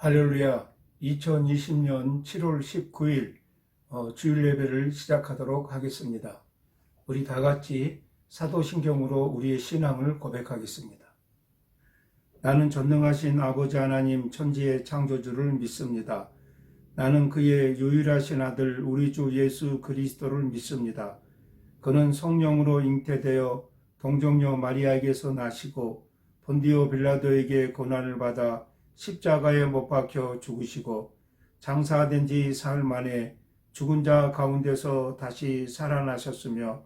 할렐루야. 2020년 7월 19일 주일 예배를 시작하도록 하겠습니다. 우리 다 같이 사도신경으로 우리의 신앙을 고백하겠습니다. 나는 전능하신 아버지 하나님 천지의 창조주를 믿습니다. 나는 그의 유일하신 아들 우리 주 예수 그리스도를 믿습니다. 그는 성령으로 잉태되어 동정녀 마리아에게서 나시고 본디오 빌라도에게 고난을 받아 십자가에 못 박혀 죽으시고 장사된 지 사흘 만에 죽은 자 가운데서 다시 살아나셨으며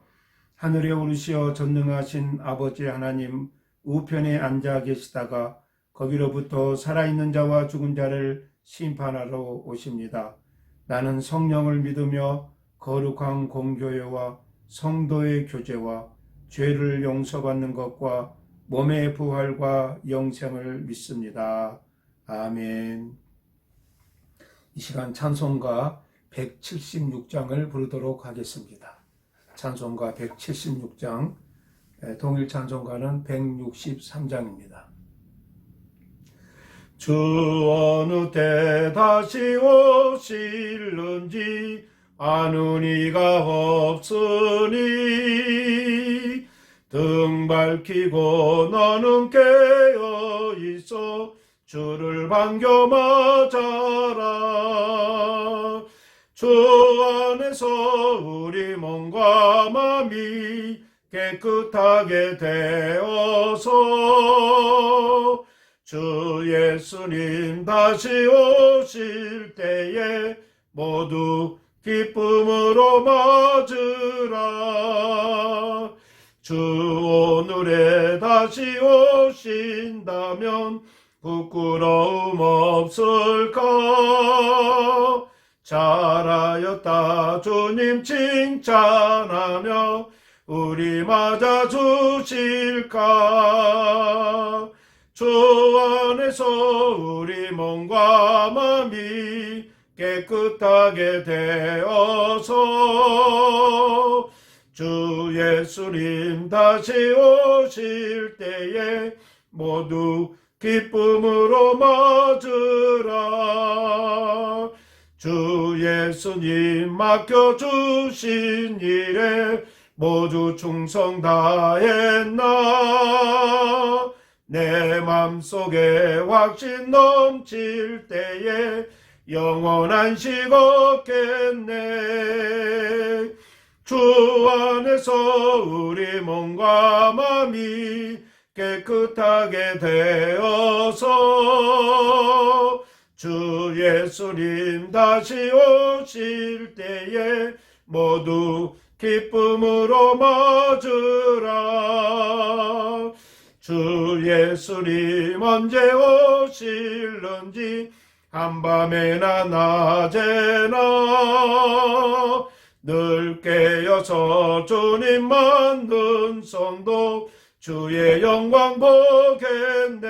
하늘에 오르시어 전능하신 아버지 하나님 우편에 앉아 계시다가 거기로부터 살아있는 자와 죽은 자를 심판하러 오십니다. 나는 성령을 믿으며 거룩한 공교회와 성도의 교제와 죄를 용서받는 것과 몸의 부활과 영생을 믿습니다. 아멘. 이 시간 찬송가 176장을 부르도록 하겠습니다. 찬송가 176장, 동일 찬송가는 163장입니다. 주 어느 때 다시 오실는지 아는 이가 없으니 등 밝히고 너는 깨어 있어 주를 반겨 맞아라. 주 안에서 우리 몸과 마음이 깨끗하게 되어서 주 예수님 다시 오실 때에 모두 기쁨으로 맞으라. 주 오늘에 다시 오신다면 부끄러움 없을까? 잘하였다 주님 칭찬하며 우리 맞아주실까? 주 안에서 우리 몸과 마음이 깨끗하게 되어서 주 예수님 다시 오실 때에 모두 기쁨으로 맞으라. 주 예수님 맡겨주신 일에 모두 충성 다했나? 내 맘속에 확신 넘칠 때에 영원한 식 없겠네. 주 안에서 우리 몸과 마음이 깨끗하게 되어서 주 예수님 다시 오실 때에 모두 기쁨으로 맞으라. 주 예수님 언제 오실는지 한밤에나 낮에나 늘 깨어서 주님 만든 성도 주의 영광 보겠네.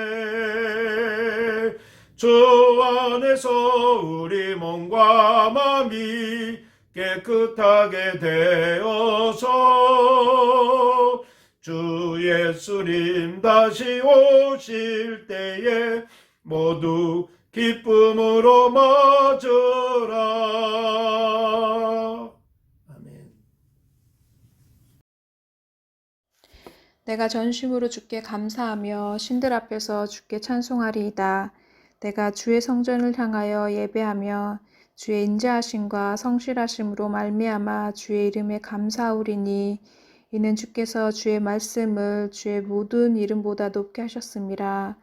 주 안에서 우리 몸과 마음이 깨끗하게 되어서 주 예수님 다시 오실 때에 모두 기쁨으로 맞으라. 아멘. 내가 전심으로 주께 감사하며 신들 앞에서 주께 찬송하리이다. 내가 주의 성전을 향하여 예배하며 주의 인자하심과 성실하심으로 말미암아 주의 이름에 감사하오리니 이는 주께서 주의 말씀을 주의 모든 이름보다 높게 하셨습니다.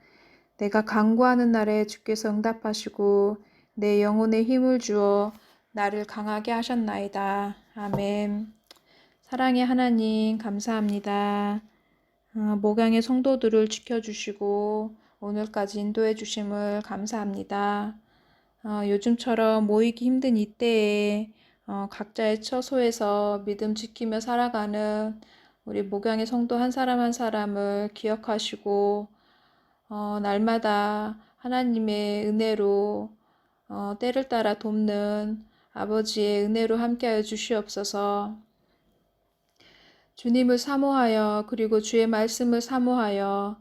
내가 간구하는 날에 주께서 응답하시고 내 영혼에 힘을 주어 나를 강하게 하셨나이다. 아멘. 사랑의 하나님 감사합니다. 목양의 성도들을 지켜주시고 오늘까지 인도해 주심을 감사합니다. 요즘처럼 모이기 힘든 이때에 각자의 처소에서 믿음 지키며 살아가는 우리 목양의 성도 한 사람 한 사람을 기억하시고 날마다 하나님의 은혜로 때를 따라 돕는 아버지의 은혜로 함께하여 주시옵소서. 주님을 사모하여 그리고 주의 말씀을 사모하여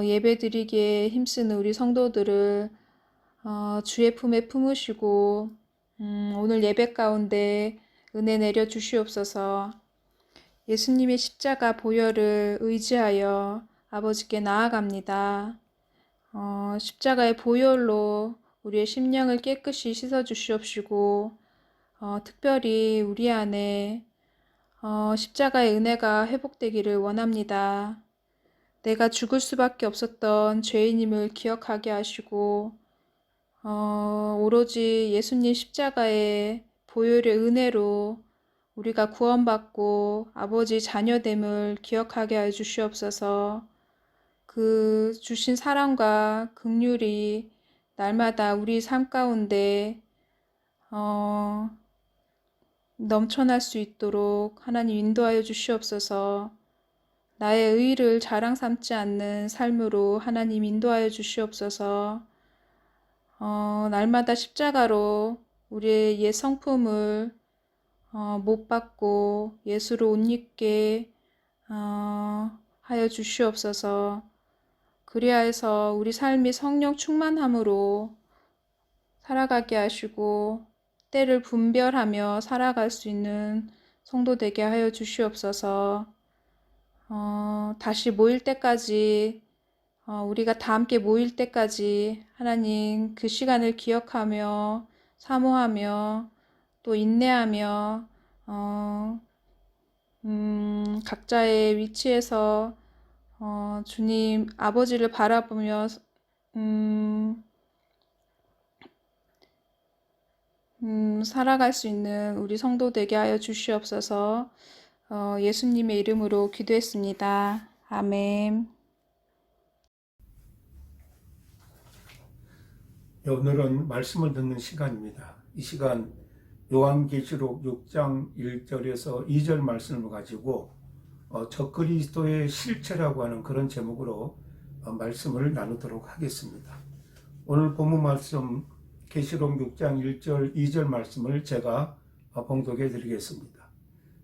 예배드리기에 힘쓰는 우리 성도들을 주의 품에 품으시고 오늘 예배 가운데 은혜 내려 주시옵소서. 예수님의 십자가 보혈을 의지하여 아버지께 나아갑니다. 십자가의 보혈로 우리의 심령을 깨끗이 씻어 주시옵시고 특별히 우리 안에 십자가의 은혜가 회복되기를 원합니다. 내가 죽을 수밖에 없었던 죄인임을 기억하게 하시고 오로지 예수님 십자가의 보혈의 은혜로 우리가 구원받고 아버지 자녀됨을 기억하게 해 주시옵소서. 그 주신 사랑과 긍휼이 날마다 우리 삶 가운데 넘쳐날 수 있도록 하나님 인도하여 주시옵소서. 나의 의의를 자랑 삼지 않는 삶으로 하나님 인도하여 주시옵소서. 날마다 십자가로 우리의 옛 성품을 못 받고 예수로 옷 입게 하여 주시옵소서. 그리하여서 우리 삶이 성령 충만함으로 살아가게 하시고 때를 분별하며 살아갈 수 있는 성도 되게 하여 주시옵소서. 다시 모일 때까지 우리가 다 함께 모일 때까지 하나님 그 시간을 기억하며 사모하며 또 인내하며 각자의 위치에서 주님 아버지를 바라보며 살아갈 수 있는 우리 성도 되게 하여 주시옵소서. 예수님의 이름으로 기도했습니다. 아멘. 오늘은 말씀을 듣는 시간입니다. 이 시간 요한계시록 6장 1절에서 2절 말씀을 가지고 적그리스도의 실체라고 하는 그런 제목으로 말씀을 나누도록 하겠습니다. 오늘 본문 말씀 계시록 6장 1절 2절 말씀을 제가 봉독해 드리겠습니다.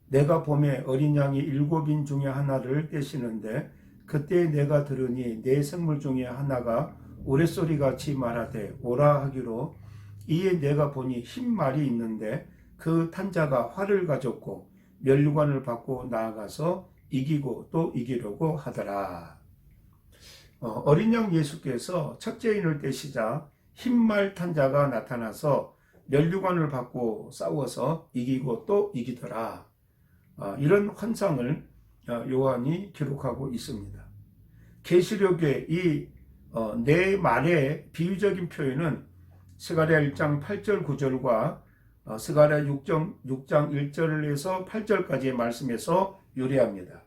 내가 봄에 어린 양이 7인 중에 하나를 떼시는데 그때 내가 들으니 네 생물 중에 하나가 우레소리같이 말하되 오라 하기로 이에 내가 보니 흰 말이 있는데 그 탄자가 활을 가졌고 면류관을 받고 나아가서 이기고 또 이기려고 하더라. 어린 양 예수께서 첫째인을 떼시자 흰말 탄자가 나타나서 면류관을 받고 싸워서 이기고 또 이기더라. 이런 환상을 요한이 기록하고 있습니다. 계시록의 이 네 말의 비유적인 표현은 스가랴 1장 8절 9절과 스가랴 6장 1절에서 8절까지의 말씀에서 유래합니다.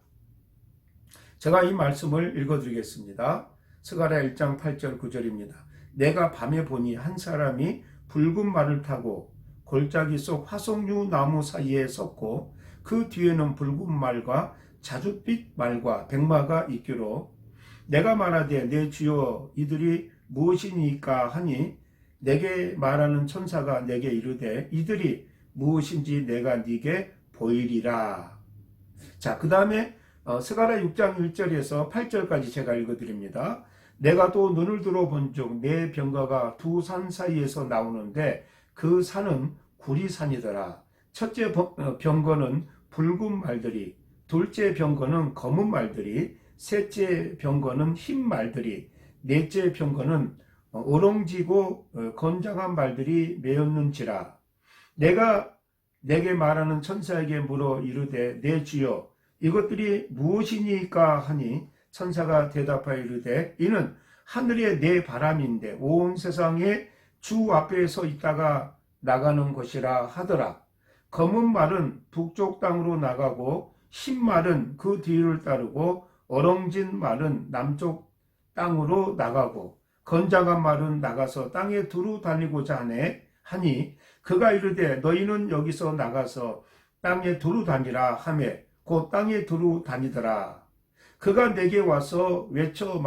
제가 이 말씀을 읽어드리겠습니다. 스가랴 1장 8절 9절입니다. 내가 밤에 보니 한 사람이 붉은 말을 타고 골짜기 속 화석류 나무 사이에 섰고 그 뒤에는 붉은 말과 자줏빛 말과 백마가 있기로 내가 말하되 내 주여 이들이 무엇이니까 하니 내게 말하는 천사가 내게 이르되 이들이 무엇인지 내가 네게 보이리라. 자, 그 다음에 스가랴 6장 1절에서 8절까지 제가 읽어드립니다. 내가 또 눈을 들어 본즉 내 병거가 두 산 사이에서 나오는데 그 산은 구리산이더라. 첫째 병거는 붉은 말들이, 둘째 병거는 검은 말들이, 셋째 병거는 흰 말들이, 넷째 병거는 어렁지고 건장한 말들이 메었는지라. 내가 내게 말하는 천사에게 물어 이르되 내 주여 이것들이 무엇이니까 하니 천사가 대답하여 이르되 이는 하늘의 네 바람인데 온 세상에 주 앞에 서 있다가 나가는 것이라 하더라. 검은 말은 북쪽 땅으로 나가고 흰 말은 그 뒤를 따르고 어렁진 말은 남쪽 땅으로 나가고 건장한 말은 나가서 땅에 두루 다니고자 하니 그가 이르되 너희는 여기서 나가서 땅에 두루 다니라 하매 곧 땅에 두루 다니더라. 그가 내게 와서 외쳐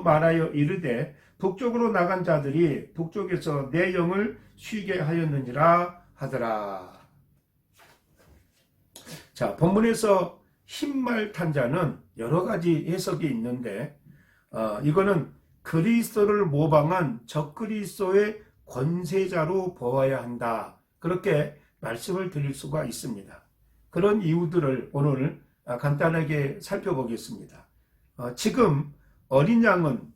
말하여 이르되 북쪽으로 나간 자들이 북쪽에서 내 영을 쉬게 하였느니라 하더라. 자, 본문에서 흰말 탄자는 여러 가지 해석이 있는데 이거는 그리스도를 모방한 적그리스도의 권세자로 보아야 한다. 그렇게 말씀을 드릴 수가 있습니다. 그런 이유들을 오늘 간단하게 살펴보겠습니다. 지금 어린 양은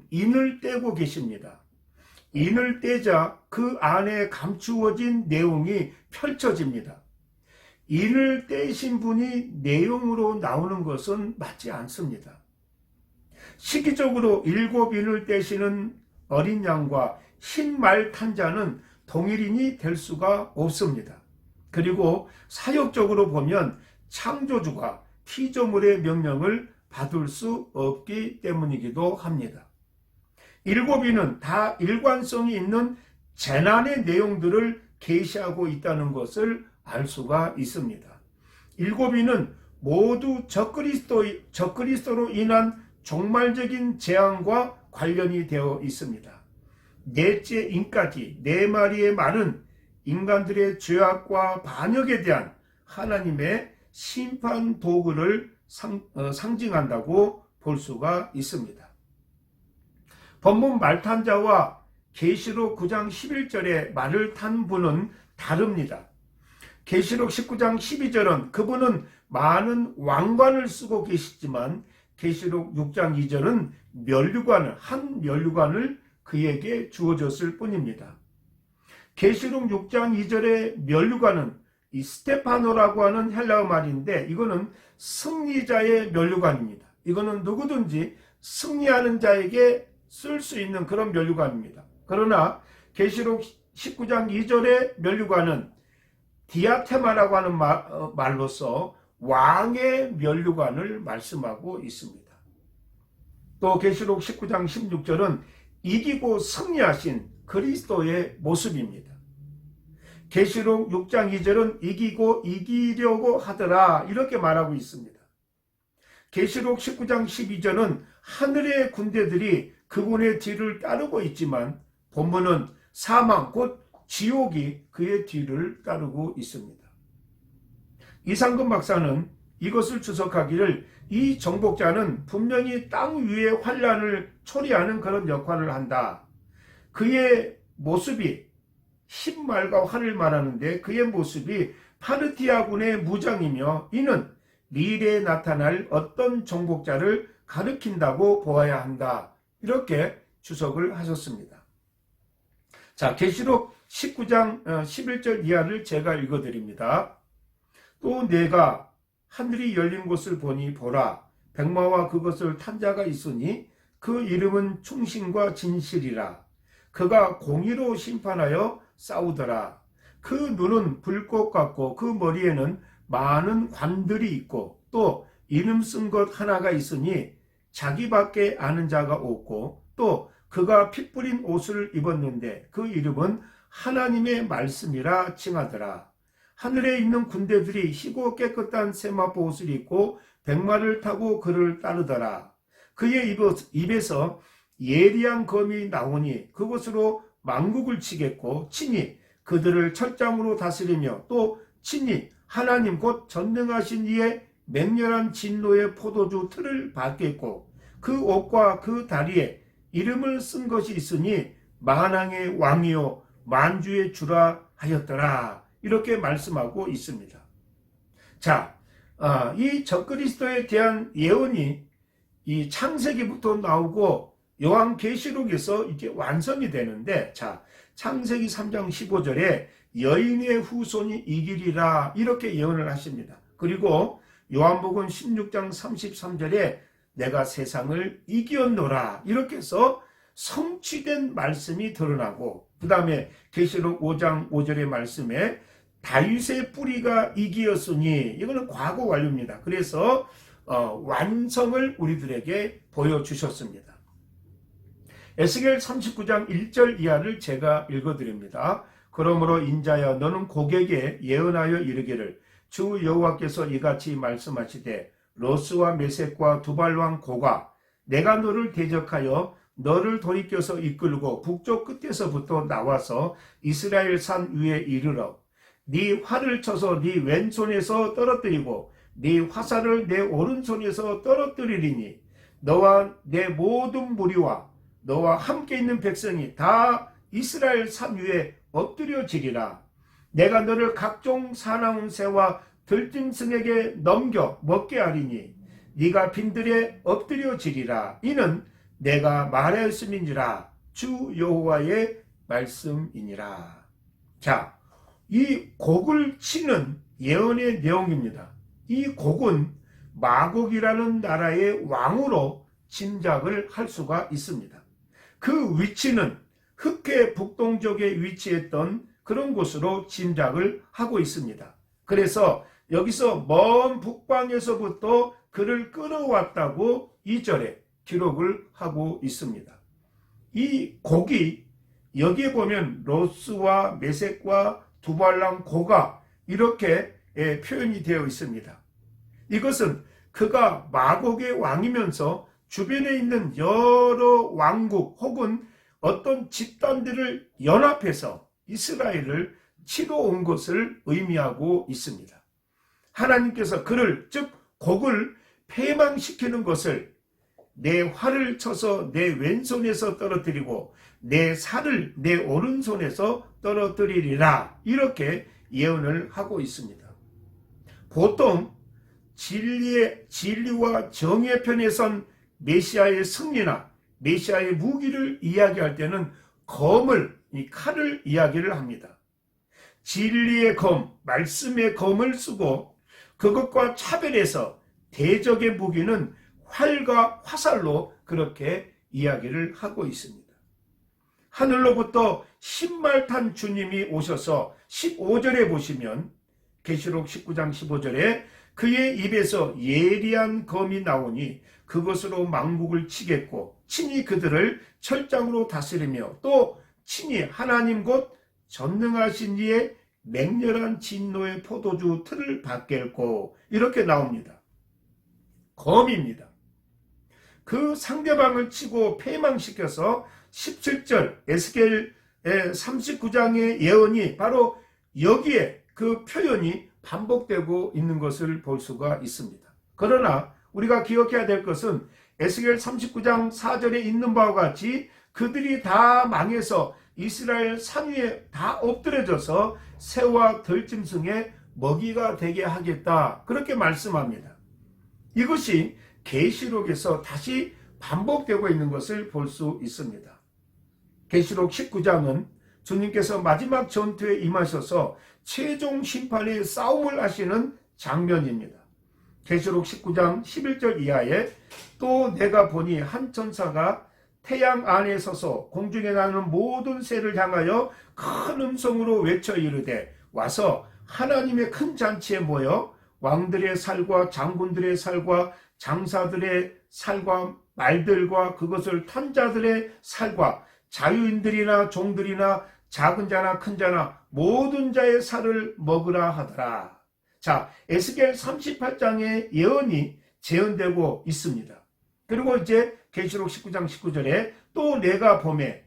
인을 떼고 계십니다. 인을 떼자 그 안에 감추어진 내용이 펼쳐집니다. 인을 떼신 분이 내용으로 나오는 것은 맞지 않습니다. 시기적으로 7인을 떼시는 어린 양과 흰 말 탄 자는 동일인이 될 수가 없습니다. 그리고 사역적으로 보면 창조주가 피조물의 명령을 받을 수 없기 때문이기도 합니다. 7인은 다 일관성이 있는 재난의 내용들을 계시하고 있다는 것을 알 수가 있습니다. 7인은 모두 적그리스도로 인한 종말적인 재앙과 관련이 되어 있습니다. 넷째 인까지 4마리의 말은 인간들의 죄악과 반역에 대한 하나님의 심판 도구를 상징한다고 볼 수가 있습니다. 본문 말탄 자와 계시록 9장 11절에 말을 탄 분은 다릅니다. 계시록 19장 12절은 그분은 많은 왕관을 쓰고 계시지만 계시록 6장 2절은 한 면류관을 그에게 주어졌을 뿐입니다. 계시록 6장 2절의 면류관은 이 스테파노라고 하는 헬라어 말인데 이거는 승리자의 면류관입니다. 이거는 누구든지 승리하는 자에게 쓸 수 있는 그런 면류관입니다. 그러나 계시록 19장 2절의 면류관은 디아테마라고 하는 말로서 왕의 면류관을 말씀하고 있습니다. 또 계시록 19장 16절은 이기고 승리하신 그리스도의 모습입니다. 계시록 6장 2절은 이기려고 하더라 이렇게 말하고 있습니다. 계시록 19장 12절은 하늘의 군대들이 그분의 뒤를 따르고 있지만 본문은 사망 곧 지옥이 그의 뒤를 따르고 있습니다. 이상근 박사는 이것을 주석하기를 이 정복자는 분명히 땅 위에 환란을 초래하는 그런 역할을 한다. 그의 모습이 흰말과 활을 말하는데 그의 모습이 파르티아군의 무장이며 이는 미래에 나타날 어떤 정복자를 가리킨다고 보아야 한다. 이렇게 주석을 하셨습니다. 자, 계시록 19장 11절 이하를 제가 읽어드립니다. 또 내가 하늘이 열린 곳을 보니 보라 백마와 그것을 탄 자가 있으니 그 이름은 충신과 진실이라. 그가 공의로 심판하여 싸우더라. 그 눈은 불꽃 같고 그 머리에는 많은 관들이 있고 또 이름 쓴 것 하나가 있으니 자기밖에 아는 자가 없고 또 그가 피 뿌린 옷을 입었는데 그 이름은 하나님의 말씀이라 칭하더라. 하늘에 있는 군대들이 희고 깨끗한 세마포 옷을 입고 백마를 타고 그를 따르더라. 그의 입에서 예리한 검이 나오니 그것으로 만국을 치겠고 친히 그들을 철장으로 다스리며 또 친히 하나님 곧 전능하신 이의 맹렬한 진노의 포도주 틀을 받겠고 그 옷과 그 다리에 이름을 쓴 것이 있으니 만왕의 왕이요 만주의 주라 하였더라. 이렇게 말씀하고 있습니다. 자, 이 적그리스도에 대한 예언이 이 창세기부터 나오고 요한계시록에서 이게 완성이 되는데, 자, 창세기 3장 15절에 여인의 후손이 이기리라 이렇게 예언을 하십니다. 그리고 요한복음 16장 33절에 내가 세상을 이기었노라 이렇게 해서 성취된 말씀이 드러나고, 그 다음에 계시록 5장 5절의 말씀에 다윗의 뿌리가 이기었으니 이거는 과거 완료입니다. 그래서 완성을 우리들에게 보여주셨습니다. 에스겔 39장 1절 이하를 제가 읽어드립니다. 그러므로 인자야 너는 고객에 예언하여 이르기를 주 여호와께서 이같이 말씀하시되 로스와 메섹과 두발왕 고가 내가 너를 대적하여 너를 돌이켜서 이끌고 북쪽 끝에서부터 나와서 이스라엘 산 위에 이르러 네 활을 쳐서 네 왼손에서 떨어뜨리고 네 화살을 내 오른손에서 떨어뜨리리니 너와 내 모든 무리와 너와 함께 있는 백성이 다 이스라엘 산 위에 엎드려지리라. 내가 너를 각종 사나운 새와 들짐승에게 넘겨 먹게 하리니 네가 빈들에 엎드려지리라. 이는 내가 말하였음이니라. 주 여호와의 말씀이니라. 자, 이 곡을 치는 예언의 내용입니다. 이 곡은 마곡이라는 나라의 왕으로 짐작을 할 수가 있습니다. 그 위치는 흑해 북동쪽에 위치했던 그런 곳으로 짐작을 하고 있습니다. 그래서 여기서 먼 북방에서부터 그를 끌어왔다고 2절에 기록을 하고 있습니다. 이 곡이 여기에 보면 로스와 메섹과 두발람 고가 이렇게 표현이 되어 있습니다. 이것은 그가 마곡의 왕이면서 주변에 있는 여러 왕국 혹은 어떤 집단들을 연합해서 이스라엘을 치러 온 것을 의미하고 있습니다. 하나님께서 그를 즉 곡을 패망시키는 것을 내 활을 쳐서 내 왼손에서 떨어뜨리고 내 살을 내 오른손에서 떨어뜨리리라 이렇게 예언을 하고 있습니다. 보통 진리와 정의의 편에 선 메시아의 승리나 메시아의 무기를 이야기할 때는 검을, 이 칼을 이야기를 합니다. 진리의 검, 말씀의 검을 쓰고 그것과 차별해서 대적의 무기는 활과 화살로 그렇게 이야기를 하고 있습니다. 하늘로부터 신말 탄 주님이 오셔서 15절에 보시면 계시록 19장 15절에 그의 입에서 예리한 검이 나오니 그것으로 만국을 치겠고 친히 그들을 철장으로 다스리며 또 친히 하나님 곧 전능하신 이의 맹렬한 진노의 포도주 틀을 받겠고 이렇게 나옵니다. 검입니다. 그 상대방을 치고 패망시켜서 17절 에스겔 39장의 예언이 바로 여기에 그 표현이 반복되고 있는 것을 볼 수가 있습니다. 그러나 우리가 기억해야 될 것은 에스겔 39장 4절에 있는 바와 같이 그들이 다 망해서 이스라엘 산 위에 다 엎드려져서 새와 들짐승의 먹이가 되게 하겠다 그렇게 말씀합니다. 이것이 계시록에서 다시 반복되고 있는 것을 볼 수 있습니다. 계시록 19장은 주님께서 마지막 전투에 임하셔서 최종 심판의 싸움을 하시는 장면입니다. 계시록 19장 11절 이하에 또 내가 보니 한 천사가 태양 안에 서서 공중에 나는 모든 새를 향하여 큰 음성으로 외쳐 이르되 와서 하나님의 큰 잔치에 모여 왕들의 살과 장군들의 살과 장사들의 살과 말들과 그것을 탄 자들의 살과 자유인들이나 종들이나 작은 자나 큰 자나 모든 자의 살을 먹으라 하더라. 자, 에스겔 38장의 예언이 재현되고 있습니다. 그리고 이제 계시록 19장 19절에 또 내가 보매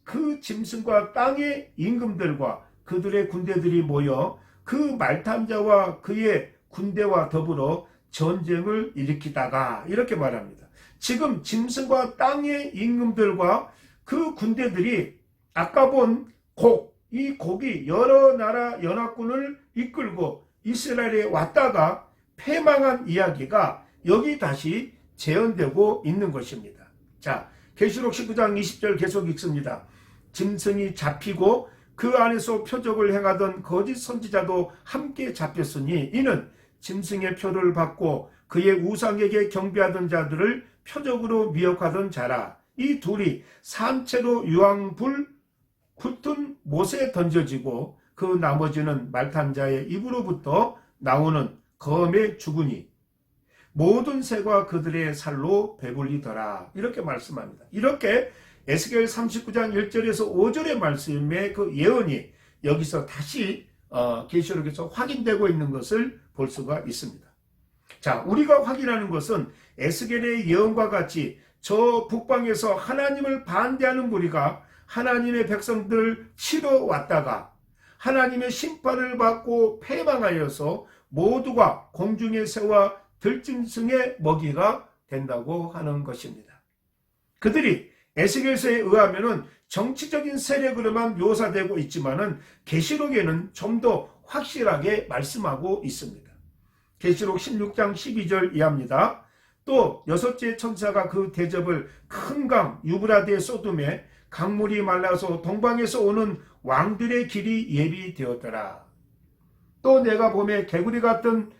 그 짐승과 땅의 임금들과 그들의 군대들이 모여 그 말탄자와 그의 군대와 더불어 전쟁을 일으키다가 이렇게 말합니다. 지금 짐승과 땅의 임금들과 그 군대들이 아까 본 곡, 이 곡이 여러 나라 연합군을 이끌고 이스라엘에 왔다가 패망한 이야기가 여기 다시 재현되고 있는 것입니다. 자, 계시록 19장 20절 계속 읽습니다. 짐승이 잡히고 그 안에서 표적을 행하던 거짓 선지자도 함께 잡혔으니 이는 짐승의 표를 받고 그의 우상에게 경배하던 자들을 표적으로 미혹하던 자라. 이 둘이 산채로 유황불 붙은 못에 던져지고 그 나머지는 말탄자의 입으로부터 나오는 검에 죽으니 모든 새가 그들의 살로 배불리더라. 이렇게 말씀합니다. 이렇게 에스겔 39장 1절에서 5절의 말씀의 그 예언이 여기서 다시 계시록에서 확인되고 있는 것을 볼 수가 있습니다. 자, 우리가 확인하는 것은 에스겔의 예언과 같이 저 북방에서 하나님을 반대하는 무리가 하나님의 백성들을 치러 왔다가 하나님의 심판을 받고 패망하여서 모두가 공중의 새와 들짐승의 먹이가 된다고 하는 것입니다. 그들이 에스겔서에 의하면은 정치적인 세력으로만 묘사되고 있지만은 계시록에는 좀 더 확실하게 말씀하고 있습니다. 계시록 16장 12절 이하입니다. 또 여섯째 천사가 그 대접을 큰 강 유브라데 쏟음에 강물이 말라서 동방에서 오는 왕들의 길이 예비되었더라. 또 내가 보매 개구리 같은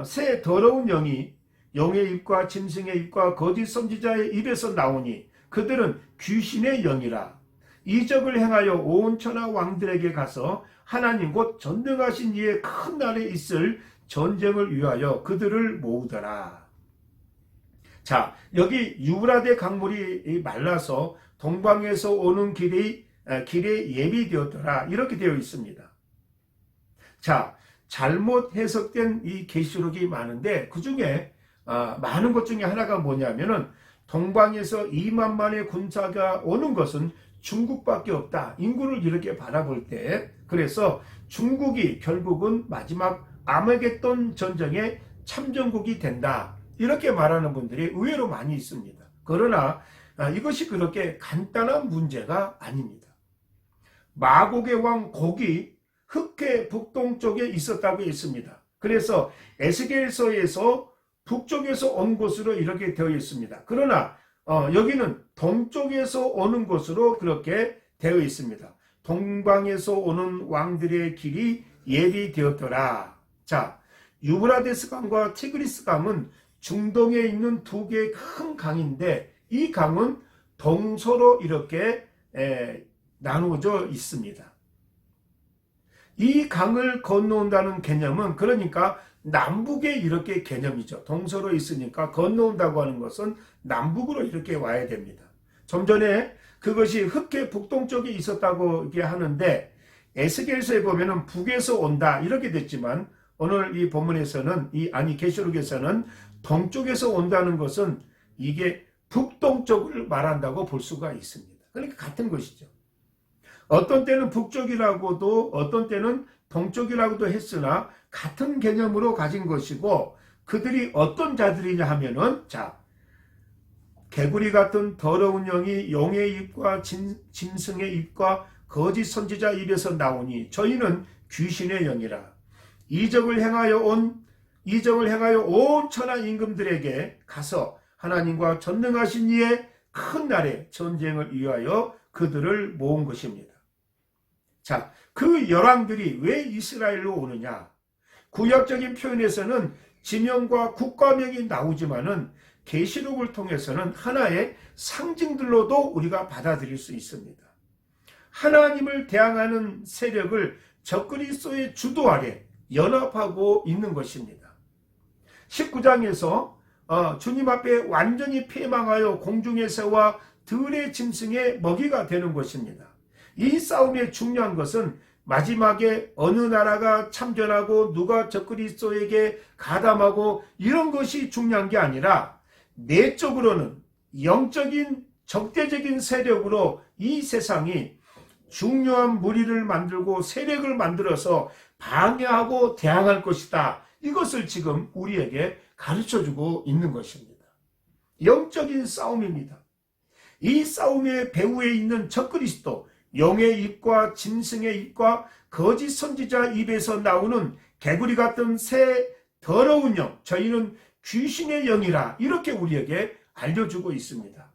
새 더러운 영이 용의 입과 짐승의 입과 거짓 선지자의 입에서 나오니 그들은 귀신의 영이라. 이적을 행하여 온 천하 왕들에게 가서 하나님 곧 전능하신 이의 큰 날에 있을 전쟁을 위하여 그들을 모으더라. 자, 여기 유브라데 강물이 말라서 동방에서 오는 길에 예비되었더라. 이렇게 되어 있습니다. 자, 잘못 해석된 이 계시록이 많은데 그 중에 많은 것 중에 하나가 뭐냐면은 동방에서 2만만의 군사가 오는 것은 중국밖에 없다. 인구를 이렇게 바라볼 때 그래서 중국이 결국은 마지막 아마겟돈 전쟁의 참전국이 된다. 이렇게 말하는 분들이 의외로 많이 있습니다. 그러나 이것이 그렇게 간단한 문제가 아닙니다. 마곡의 왕 곡이 흑해 북동쪽에 있었다고 했습니다. 그래서 에스겔서에서 북쪽에서 온 곳으로 이렇게 되어 있습니다. 그러나 여기는 동쪽에서 오는 곳으로 그렇게 되어 있습니다. 동방에서 오는 왕들의 길이 예비되었더라. 자, 유브라데스 강과 티그리스 강은 중동에 있는 두 개의 큰 강인데 이 강은 동서로 이렇게 나누어져 있습니다. 이 강을 건너온다는 개념은 그러니까 남북의 이렇게 개념이죠. 동서로 있으니까 건너온다고 하는 것은 남북으로 이렇게 와야 됩니다. 좀 전에 그것이 흑해 북동쪽에 있었다고 하는데 에스겔서에 보면은 북에서 온다 이렇게 됐지만 오늘 이 본문에서는 계시록에서는 동쪽에서 온다는 것은 이게 북동쪽을 말한다고 볼 수가 있습니다. 그러니까 같은 것이죠. 어떤 때는 북쪽이라고도 어떤 때는 동쪽이라고도 했으나 같은 개념으로 가진 것이고 그들이 어떤 자들이냐 하면은 자, 개구리 같은 더러운 영이 용의 입과 짐승의 입과 거짓 선지자 입에서 나오니 저희는 귀신의 영이라. 이적을 행하여 온 천하 임금들에게 가서 하나님과 전능하신 이의 큰 날에 전쟁을 위하여 그들을 모은 것입니다. 자, 그 열왕들이 왜 이스라엘로 오느냐? 구약적인 표현에서는 지명과 국가명이 나오지만은 계시록을 통해서는 하나의 상징들로도 우리가 받아들일 수 있습니다. 하나님을 대항하는 세력을 적그리스도의 주도 아래 연합하고 있는 것입니다. 19장에서 주님 앞에 완전히 패망하여 공중의 새와 들의 짐승의 먹이가 되는 것입니다. 이 싸움의 중요한 것은 마지막에 어느 나라가 참전하고 누가 적그리스도에게 가담하고 이런 것이 중요한 게 아니라 내적으로는 영적인 적대적인 세력으로 이 세상이 중요한 무리를 만들고 세력을 만들어서 방해하고 대항할 것이다. 이것을 지금 우리에게 가르쳐주고 있는 것입니다. 영적인 싸움입니다. 이 싸움의 배후에 있는 적그리스도, 용의 입과 짐승의 입과 거짓 선지자 입에서 나오는 개구리 같은 새 더러운 영, 저희는 귀신의 영이라 이렇게 우리에게 알려주고 있습니다.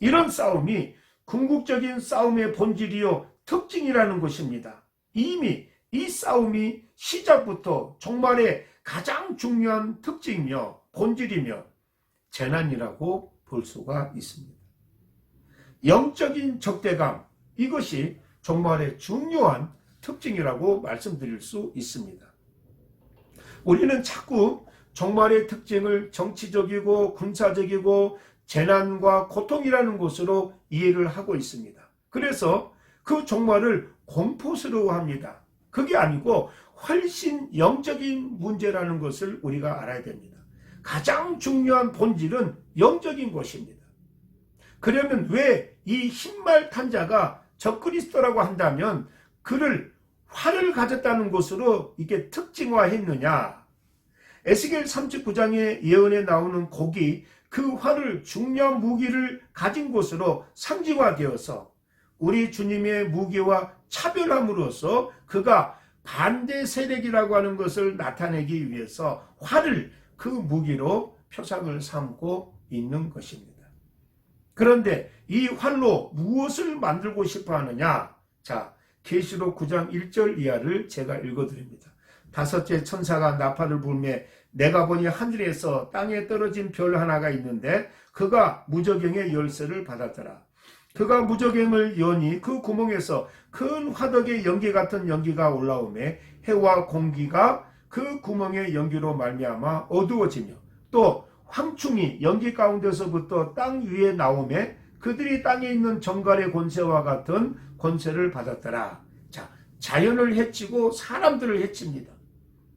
이런 싸움이 궁극적인 싸움의 본질이요 특징이라는 것입니다. 이미 이 싸움이 시작부터 종말의 가장 중요한 특징이며 본질이며 재난이라고 볼 수가 있습니다. 영적인 적대감, 이것이 종말의 중요한 특징이라고 말씀드릴 수 있습니다. 우리는 자꾸 종말의 특징을 정치적이고 군사적이고 재난과 고통이라는 것으로 이해를 하고 있습니다. 그래서 그 종말을 공포스러워합니다. 그게 아니고 훨씬 영적인 문제라는 것을 우리가 알아야 됩니다. 가장 중요한 본질은 영적인 것입니다. 그러면 왜 이 흰말 자가 적그리스도라고 한다면 그를 활을 가졌다는 것으로 이게 특징화했느냐? 에스겔 39장의 예언에 나오는 곡이 그 활을 중요한 무기를 가진 것으로 상징화되어서 우리 주님의 무기와 차별함으로써 그가 반대 세력이라고 하는 것을 나타내기 위해서 활을 그 무기로 표상을 삼고 있는 것입니다. 그런데 이 활로 무엇을 만들고 싶어 하느냐? 자, 계시록 9장 1절 이하를 제가 읽어드립니다. 다섯째 천사가 나팔을 불며 내가 보니 하늘에서 땅에 떨어진 별 하나가 있는데 그가 무저갱의 열쇠를 받았더라. 그가 무저갱을 여니 그 구멍에서 큰 화덕의 연기 같은 연기가 올라오매 해와 공기가 그 구멍의 연기로 말미암아 어두워지며 또 황충이 연기 가운데서부터 땅 위에 나오매 그들이 땅에 있는 정갈의 권세와 같은 권세를 받았더라. 자, 자연을 해치고 사람들을 해칩니다.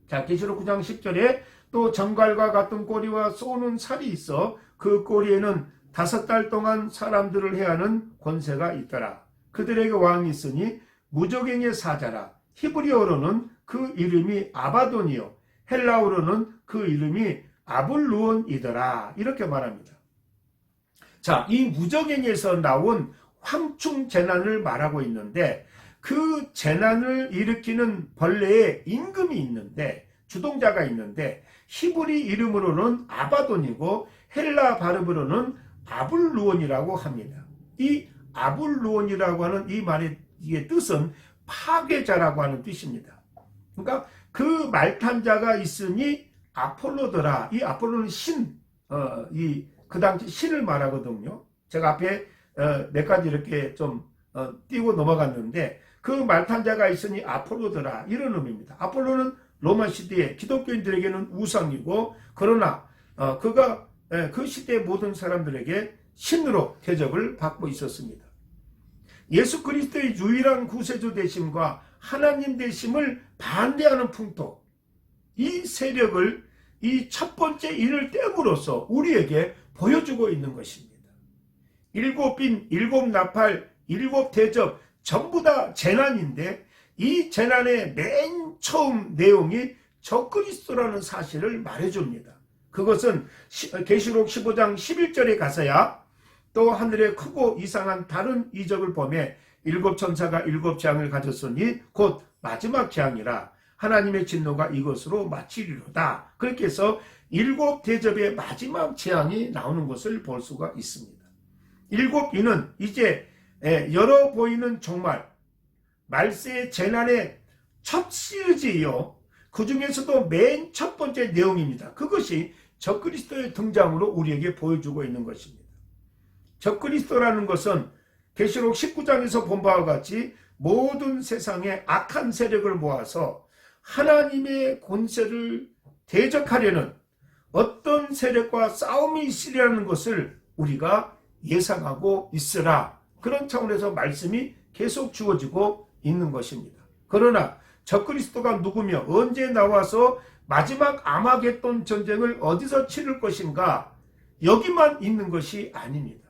자, 계시록 9장 10절에 또 정갈과 같은 꼬리와 쏘는 살이 있어 그 꼬리에는 5달 동안 사람들을 해하는 권세가 있더라. 그들에게 왕이 있으니 무저갱의 사자라. 히브리어로는 그 이름이 아바돈이요 헬라어로는 그 이름이 아블루온이더라. 이렇게 말합니다. 자, 이 무저갱에서 나온 황충 재난을 말하고 있는데 그 재난을 일으키는 벌레의 임금이 있는데 주동자가 있는데 히브리 이름으로는 아바돈이고 헬라 발음으로는 아블루온이라고 합니다. 이 아블루온이라고 하는 이 말의 뜻은 파괴자라고 하는 뜻입니다. 그러니까 그 말탄자가 있으니 아폴로더라. 이 아폴로는 신, 그 당시 신을 말하거든요. 제가 앞에 몇 가지 이렇게 좀 띄고 넘어갔는데 그 말탄자가 있으니 아폴로더라 이런 의미입니다. 아폴로는 로마 시대에 기독교인들에게는 우상이고 그러나 그가 그 시대 모든 사람들에게 신으로 대접을 받고 있었습니다. 예수 그리스도의 유일한 구세주 되심과 하나님 되심을 반대하는 풍토, 이 세력을 이 첫 번째 인을 떼므로써 우리에게 보여주고 있는 것입니다. 7빈, 7나팔, 7대접 전부 다 재난인데 이 재난의 맨 처음 내용이 적그리스도라는 사실을 말해줍니다. 그것은 계시록 15장 11절에 가서야 또 하늘에 크고 이상한 다른 이적을 보매 7천사가 7재앙을 가졌으니 곧 마지막 재앙이라 하나님의 진노가 이것으로 마치리로다. 그렇게 해서 7대접의 마지막 재앙이 나오는 것을 볼 수가 있습니다. 7인은 이제 열어 보이는 종말, 말세의 재난의 첫 시리즈이요. 그 중에서도 맨 첫 번째 내용입니다. 그것이 적그리스도의 등장으로 우리에게 보여주고 있는 것입니다. 적그리스도라는 것은 계시록 19장에서 본 바와 같이 모든 세상의 악한 세력을 모아서 하나님의 권세를 대적하려는 어떤 세력과 싸움이 있으리라는 것을 우리가 예상하고 있으라. 그런 차원에서 말씀이 계속 주어지고 있는 것입니다. 그러나 적그리스도가 누구며 언제 나와서 마지막 아마겟돈 전쟁을 어디서 치를 것인가, 여기만 있는 것이 아닙니다.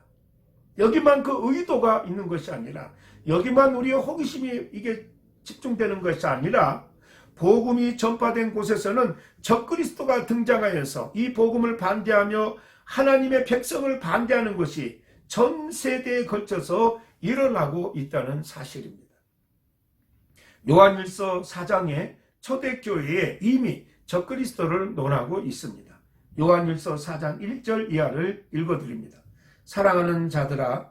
여기만 그 의도가 있는 것이 아니라, 여기만 우리의 호기심이 이게 집중되는 것이 아니라, 복음이 전파된 곳에서는 적그리스도가 등장하여서 이 복음을 반대하며 하나님의 백성을 반대하는 것이 전 세대에 걸쳐서 일어나고 있다는 사실입니다. 요한일서 4장에 초대교회에 이미 적그리스도를 논하고 있습니다. 요한일서 4장 1절 이하를 읽어드립니다. 사랑하는 자들아,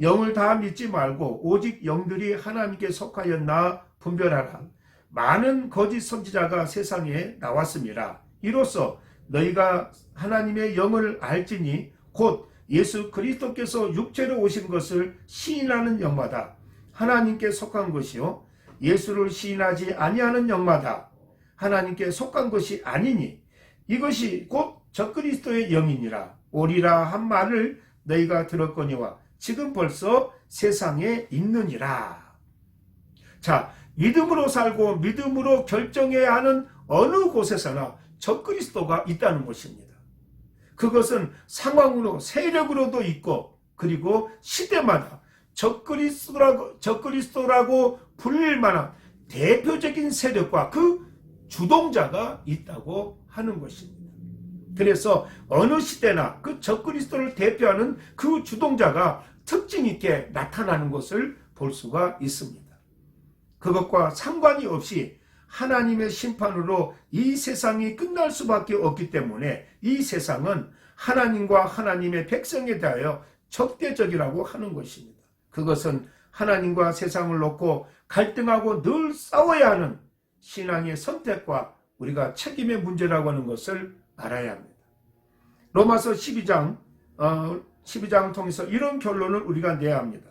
영을 다 믿지 말고 오직 영들이 하나님께 속하였나 분별하라. 많은 거짓 선지자가 세상에 나왔습니다. 이로써 너희가 하나님의 영을 알지니 곧 예수 그리스도께서 육체로 오신 것을 시인하는 영마다 하나님께 속한 것이요, 예수를 시인하지 아니하는 영마다 하나님께 속한 것이 아니니 이것이 곧 적그리스도의 영이니라. 오리라 한 말을 너희가 들었거니와 지금 벌써 세상에 있느니라. 자, 믿음으로 살고 믿음으로 결정해야 하는 어느 곳에서나 적그리스도가 있다는 것입니다. 그것은 상황으로 세력으로도 있고, 그리고 시대마다 적그리스도라고 불릴 만한 대표적인 세력과 그 주동자가 있다고 하는 것입니다. 그래서 어느 시대나 그 적그리스도를 대표하는 그 주동자가 특징 있게 나타나는 것을 볼 수가 있습니다. 그것과 상관이 없이 하나님의 심판으로 이 세상이 끝날 수밖에 없기 때문에 이 세상은 하나님과 하나님의 백성에 대하여 적대적이라고 하는 것입니다. 그것은 하나님과 세상을 놓고 갈등하고 늘 싸워야 하는 신앙의 선택과 우리가 책임의 문제라고 하는 것을 알아야 합니다. 로마서 12장 통해서 이런 결론을 우리가 내야 합니다.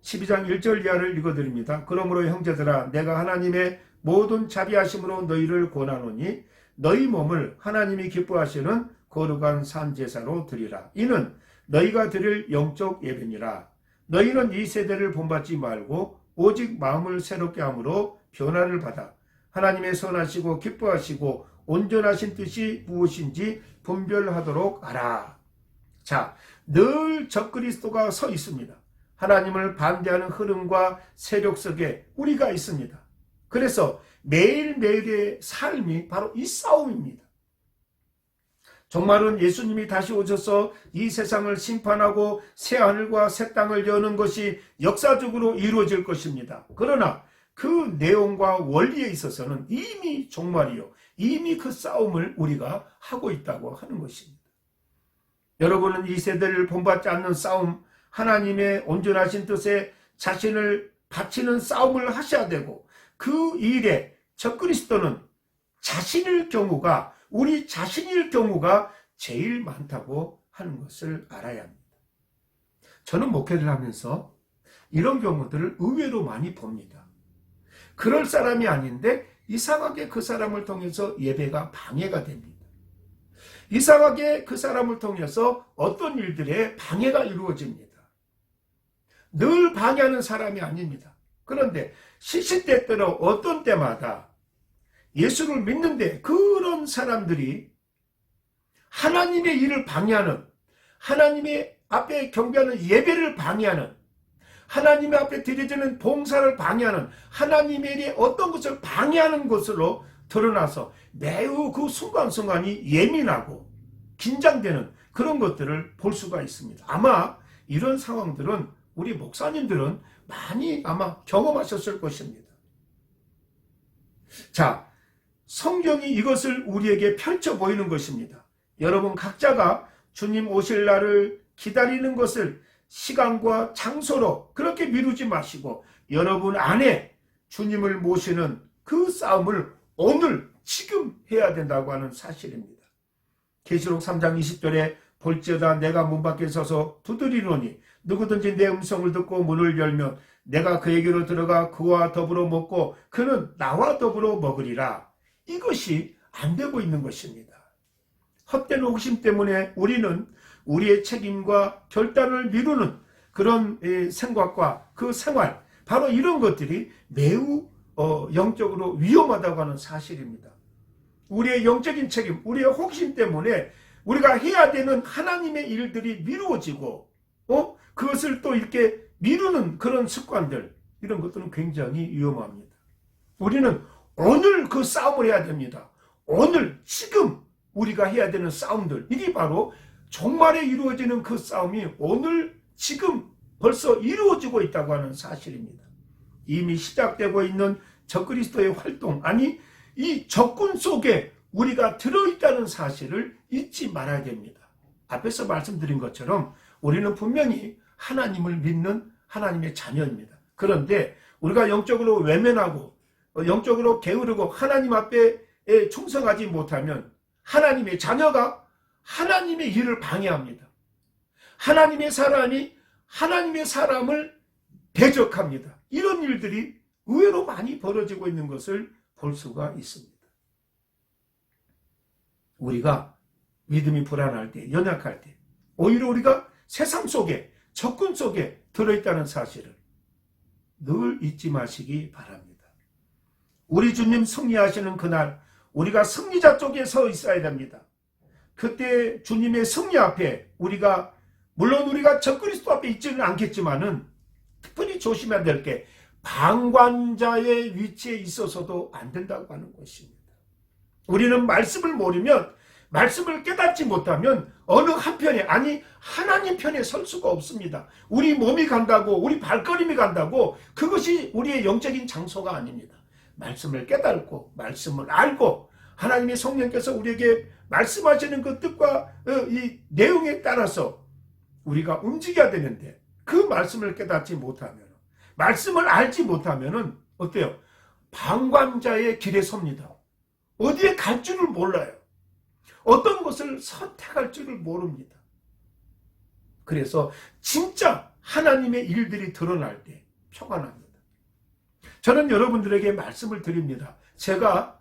12장 1절 이하를 읽어드립니다. 그러므로 형제들아 내가 하나님의 모든 자비하심으로 너희를 권하노니 너희 몸을 하나님이 기뻐하시는 거룩한 산제사로 드리라. 이는 너희가 드릴 영적 예배니라. 너희는 이 세대를 본받지 말고 오직 마음을 새롭게 함으로 변화를 받아 하나님의 선하시고 기뻐하시고 온전하신 뜻이 무엇인지 분별하도록 하라. 자, 늘 적그리스도가 서 있습니다. 하나님을 반대하는 흐름과 세력 속에 우리가 있습니다. 그래서 매일매일의 삶이 바로 이 싸움입니다. 정말은 예수님이 다시 오셔서 이 세상을 심판하고 새 하늘과 새 땅을 여는 것이 역사적으로 이루어질 것입니다. 그러나 그 내용과 원리에 있어서는 이미 종말이요, 이미 그 싸움을 우리가 하고 있다고 하는 것입니다. 여러분은 이 세대를 본받지 않는 싸움, 하나님의 온전하신 뜻에 자신을 바치는 싸움을 하셔야 되고, 그 일에 적그리스도는 우리 자신일 경우가 제일 많다고 하는 것을 알아야 합니다. 저는 목회를 하면서 이런 경우들을 의외로 많이 봅니다. 그럴 사람이 아닌데 이상하게 그 사람을 통해서 예배가 방해가 됩니다. 이상하게 그 사람을 통해서 어떤 일들에 방해가 이루어집니다. 늘 방해하는 사람이 아닙니다. 그런데 시시때때로 어떤 때마다 예수를 믿는데 그런 사람들이 하나님의 일을 방해하는, 하나님의 앞에 경배하는 예배를 방해하는, 하나님의 앞에 드려지는 봉사를 방해하는, 하나님의 일에 어떤 것을 방해하는 것으로 드러나서 매우 그 순간순간이 예민하고 긴장되는 그런 것들을 볼 수가 있습니다. 아마 이런 상황들은 우리 목사님들은 많이 아마 경험하셨을 것입니다. 자, 성경이 이것을 우리에게 펼쳐 보이는 것입니다. 여러분 각자가 주님 오실 날을 기다리는 것을 시간과 장소로 그렇게 미루지 마시고 여러분 안에 주님을 모시는 그 싸움을 오늘 지금 해야 된다고 하는 사실입니다. 계시록 3장 20절에 볼지어다 내가 문 밖에 서서 두드리노니 누구든지 내 음성을 듣고 문을 열면 내가 그에게로 들어가 그와 더불어 먹고 그는 나와 더불어 먹으리라. 이것이 안 되고 있는 것입니다. 헛된 호기심 때문에 우리는 우리의 책임과 결단을 미루는 그런 생각과 그 생활, 바로 이런 것들이 매우 영적으로 위험하다고 하는 사실입니다. 우리의 영적인 책임, 우리의 호기심 때문에 우리가 해야 되는 하나님의 일들이 미루어지고 그것을 또 이렇게 미루는 그런 습관들, 이런 것들은 굉장히 위험합니다. 우리는 오늘 그 싸움을 해야 됩니다. 오늘 지금 우리가 해야 되는 싸움들, 이게 바로 종말에 이루어지는 그 싸움이 오늘 지금 벌써 이루어지고 있다고 하는 사실입니다. 이미 시작되고 있는 적그리스도의 활동, 아니 이 적군 속에 우리가 들어있다는 사실을 잊지 말아야 됩니다. 앞에서 말씀드린 것처럼 우리는 분명히 하나님을 믿는 하나님의 자녀입니다. 그런데 우리가 영적으로 외면하고 영적으로 게으르고 하나님 앞에 충성하지 못하면 하나님의 자녀가 하나님의 일을 방해합니다. 하나님의 사람이 하나님의 사람을 대적합니다. 이런 일들이 의외로 많이 벌어지고 있는 것을 볼 수가 있습니다. 우리가 믿음이 불안할 때, 연약할 때, 오히려 우리가 세상 속에, 적군 속에 들어있다는 사실을 늘 잊지 마시기 바랍니다. 우리 주님 승리하시는 그날 우리가 승리자 쪽에 서 있어야 됩니다. 그때 주님의 승리 앞에 물론 우리가 적그리스도 앞에 있지는 않겠지만은 특별히 조심해야 될 게 방관자의 위치에 있어서도 안 된다고 하는 것입니다. 우리는 말씀을 모르면 말씀을 깨닫지 못하면 어느 한편에, 아니 하나님 편에 설 수가 없습니다. 우리 몸이 간다고, 우리 발걸음이 간다고 그것이 우리의 영적인 장소가 아닙니다. 말씀을 깨닫고 말씀을 알고 하나님의 성령께서 우리에게 말씀하시는 그 뜻과 이 내용에 따라서 우리가 움직여야 되는데, 그 말씀을 깨닫지 못하면, 말씀을 알지 못하면은 어때요? 방관자의 길에 섭니다. 어디에 갈 줄을 몰라요. 어떤 것을 선택할 줄을 모릅니다. 그래서 진짜 하나님의 일들이 드러날 때 표가 납니다. 저는 여러분들에게 말씀을 드립니다. 제가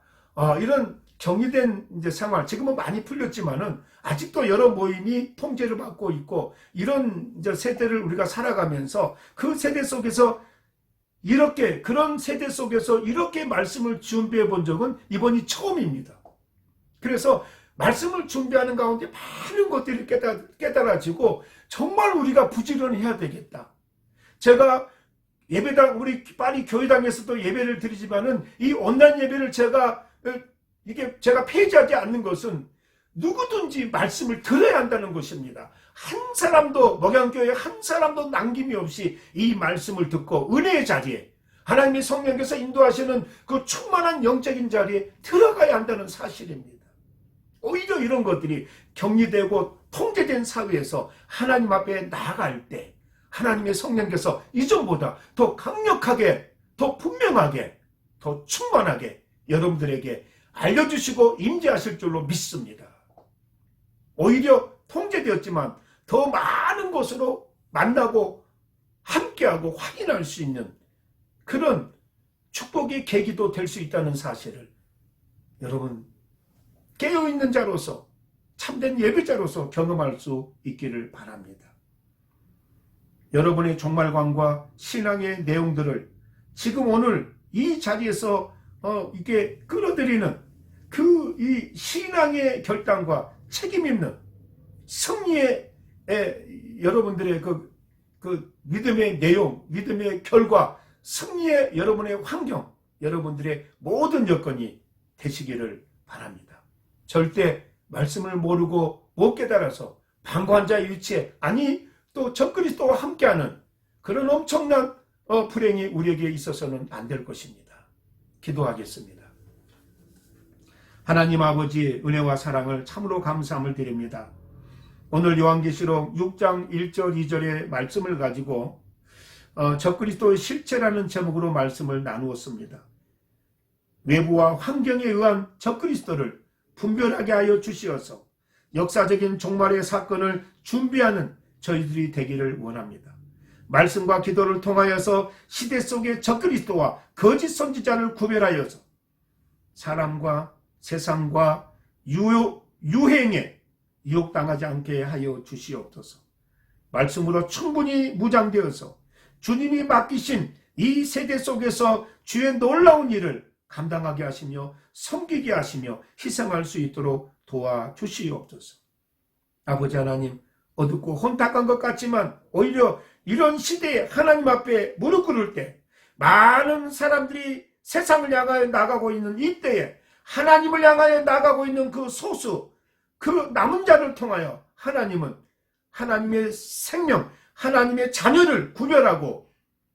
이런 격리된 이제 생활, 지금은 많이 풀렸지만은 아직도 여러 모임이 통제를 받고 있고, 이런 이제 세대를 우리가 살아가면서 그 세대 속에서 그런 세대 속에서 이렇게 말씀을 준비해 본 적은 이번이 처음입니다. 그래서 말씀을 준비하는 가운데 많은 것들이 깨달아지고, 정말 우리가 부지런해야 되겠다. 제가 예배당, 우리 파리 교회당에서도 예배를 드리지만은 이 온라인 예배를 제가 폐지하지 않는 것은 누구든지 말씀을 들어야 한다는 것입니다. 한 사람도, 목양교회 한 사람도 남김이 없이 이 말씀을 듣고 은혜의 자리에, 하나님의 성령께서 인도하시는 그 충만한 영적인 자리에 들어가야 한다는 사실입니다. 오히려 이런 것들이 격리되고 통제된 사회에서 하나님 앞에 나아갈 때 하나님의 성령께서 이전보다 더 강력하게, 더 분명하게, 더 충만하게 여러분들에게 알려주시고 임재하실 줄로 믿습니다. 오히려 통제되었지만 더 많은 곳으로 만나고 함께하고 확인할 수 있는 그런 축복의 계기도 될 수 있다는 사실을 여러분 깨어있는 자로서, 참된 예배자로서 경험할 수 있기를 바랍니다. 여러분의 종말관과 신앙의 내용들을 지금 오늘 이 자리에서 이게 끌어들이는 이 신앙의 결단과 책임 있는 승리의 여러분들의 그 믿음의 내용, 믿음의 결과, 승리의 여러분의 환경, 여러분들의 모든 여건이 되시기를 바랍니다. 절대 말씀을 모르고 못 깨달아서 방관자의 위치에, 아니 또 적그리스도와 함께하는 그런 엄청난 불행이 우리에게 있어서는 안 될 것입니다. 기도하겠습니다. 하나님 아버지, 은혜와 사랑을 참으로 감사함을 드립니다. 오늘 요한계시록 6장 1절 2절의 말씀을 가지고 적그리스도의 실체라는 제목으로 말씀을 나누었습니다. 외부와 환경에 의한 적그리스도를 분별하게 하여 주시어서 역사적인 종말의 사건을 준비하는 저희들이 되기를 원합니다. 말씀과 기도를 통하여서 시대 속의 적그리스도와 거짓 선지자를 구별하여서 사람과 세상과 유행에 유혹당하지 않게 하여 주시옵소서. 말씀으로 충분히 무장되어서 주님이 맡기신 이 세대 속에서 주의 놀라운 일을 감당하게 하시며 섬기게 하시며 희생할 수 있도록 도와주시옵소서. 아버지 하나님, 어둡고 혼탁한 것 같지만 오히려 이런 시대에 하나님 앞에 무릎 꿇을 때 많은 사람들이 세상을 향하여 나가고 있는 이때에 하나님을 향하여 나가고 있는 그 소수, 그 남은 자를 통하여 하나님은 하나님의 생명, 하나님의 자녀를 구별하고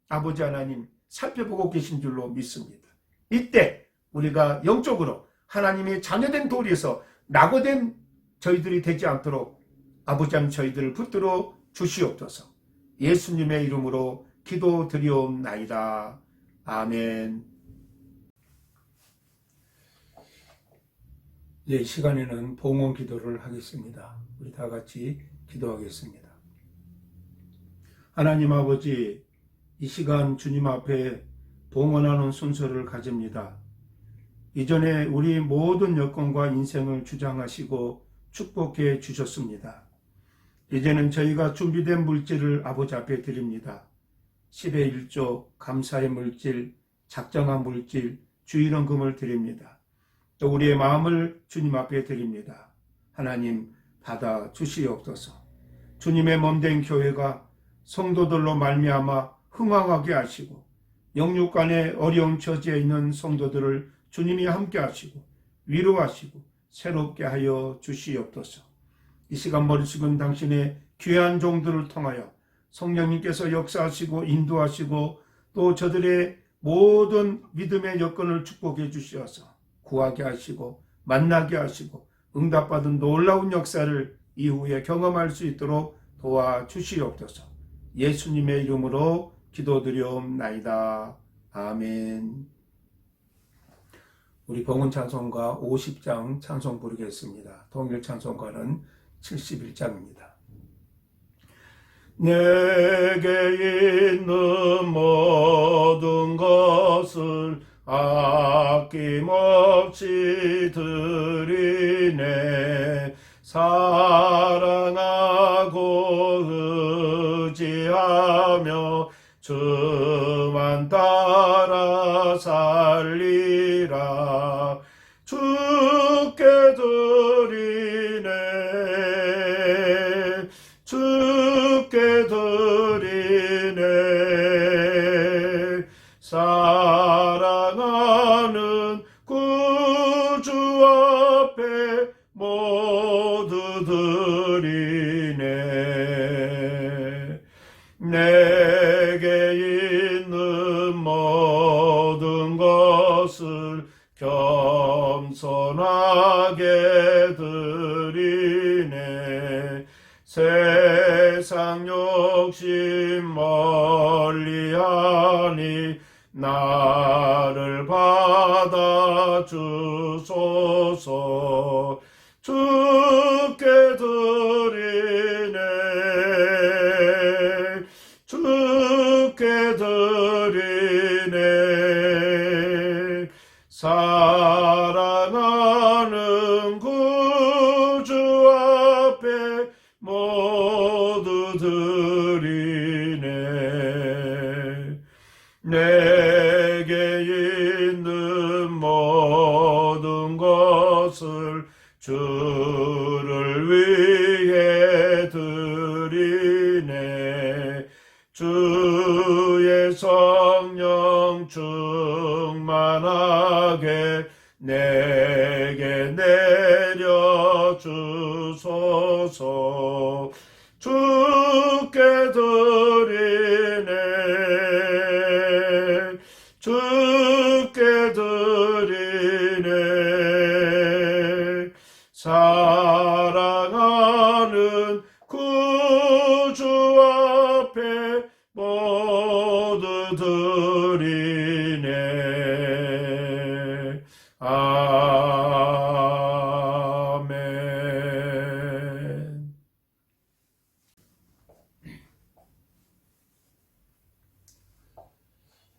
아버지 하나님 살펴보고 계신 줄로 믿습니다. 이때 우리가 영적으로 하나님의 자녀된 도리에서 낙오된 저희들이 되지 않도록 아버지 하나님 저희들을 붙들어 주시옵소서. 예수님의 이름으로 기도드리옵나이다. 아멘. 이 시간에는 봉헌 기도를 하겠습니다. 우리 다 같이 기도하겠습니다. 하나님 아버지, 이 시간 주님 앞에 봉헌하는 순서를 가집니다. 이전에 우리 모든 여건과 인생을 주장하시고 축복해 주셨습니다. 이제는 저희가 준비된 물질을 아버지 앞에 드립니다. 10의 1조, 감사의 물질, 작정한 물질, 주일원금을 드립니다. 또 우리의 마음을 주님 앞에 드립니다. 하나님 받아 주시옵소서. 주님의 몸된 교회가 성도들로 말미암아 흥왕하게 하시고 영육간의 어려운 처지에 있는 성도들을 주님이 함께 하시고 위로하시고 새롭게 하여 주시옵소서. 이 시간 머리 숙은 당신의 귀한 종들을 통하여 성령님께서 역사하시고 인도하시고 또 저들의 모든 믿음의 여건을 축복해 주시어서 구하게 하시고 만나게 하시고 응답받은 놀라운 역사를 이후에 경험할 수 있도록 도와주시옵소서. 예수님의 이름으로 기도드리옵나이다. 아멘. 우리 봉헌 찬송가 50장 찬송 부르겠습니다. 통일 찬송가는 71장입니다. 내게 있는 모든 것을 아낌없이 드리네. 사랑하고 의지하며 주만 따라 살리라. 주께 드리네. 주께 드리네. 사랑하는 구주 앞에 모두 드리네. 내게 있는 모든 것을 겸손하게 드리네. 세상 욕심 멀리하니 나를 받아 주소서. 주께 드리네. 주께 드리네. 사랑하는 구주 앞에 모두 드리네. 내게 있는 모든 것을 주를 위해 드리네. 주의 성령 충만하게 내게 내려 주소서. 주께 드리네. 주께 드리네. 사랑하는 구주 앞에 모두 드리네. 아멘.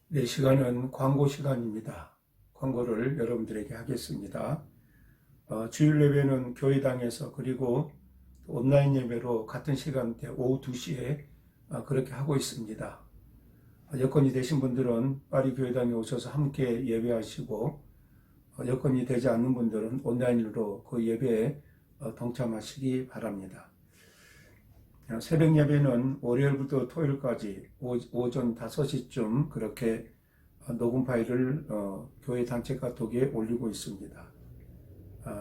네, 시간은 광고 시간입니다. 광고를 여러분들에게 하겠습니다. 주일 예배는 교회당에서 그리고 온라인 예배로 같은 시간대 오후 2시에 그렇게 하고 있습니다. 여건이 되신 분들은 파리 교회당에 오셔서 함께 예배하시고 여건이 되지 않는 분들은 온라인으로 그 예배에 동참하시기 바랍니다. 새벽 예배는 월요일부터 토요일까지 오전 5시쯤 그렇게 녹음 파일을 교회 단체 카톡에 올리고 있습니다.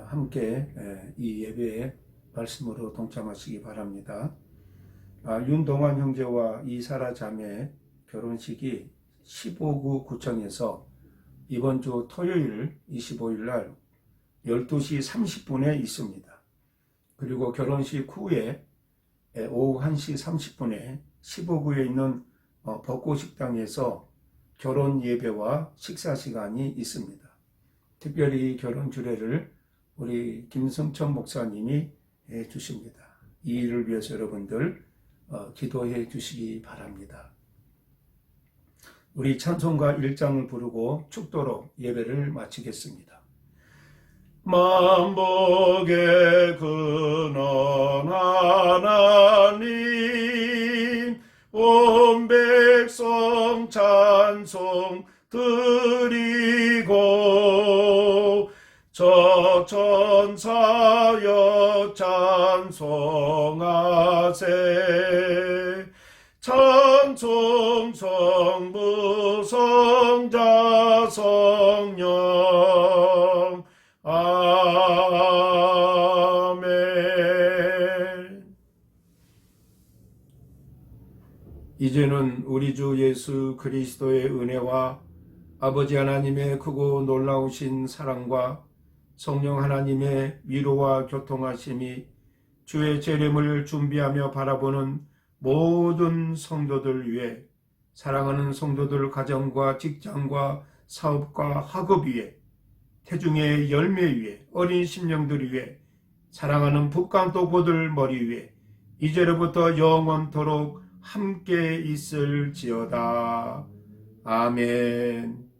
함께 이 예배에 말씀으로 동참하시기 바랍니다. 윤동환 형제와 이사라 자매 결혼식이 15구 구청에서 이번 주 토요일 25일 날 12시 30분에 있습니다. 그리고 결혼식 후에 오후 1시 30분에 15구에 있는 벚꽃식당에서 결혼 예배와 식사 시간이 있습니다. 특별히 결혼 주례를 우리 김성천 목사님이 해 주십니다. 이 일을 위해서 여러분들 기도해 주시기 바랍니다. 우리 찬송가 1장을 부르고 축도로 예배를 마치겠습니다. 만복의 근원 하나님 온 백성 찬송 드리고 저 천사여 찬송하세. 찬송 성부 성자 성령 아멘. 이제는 우리 주 예수 그리스도의 은혜와 아버지 하나님의 크고 놀라우신 사랑과 성령 하나님의 위로와 교통하심이 주의 재림을 준비하며 바라보는 모든 성도들 위해, 사랑하는 성도들 가정과 직장과 사업과 학업 위에, 태중의 열매 위에, 어린 심령들 위에, 사랑하는 북강도포들 머리 위에 이제로부터 영원토록 함께 있을지어다. 아멘.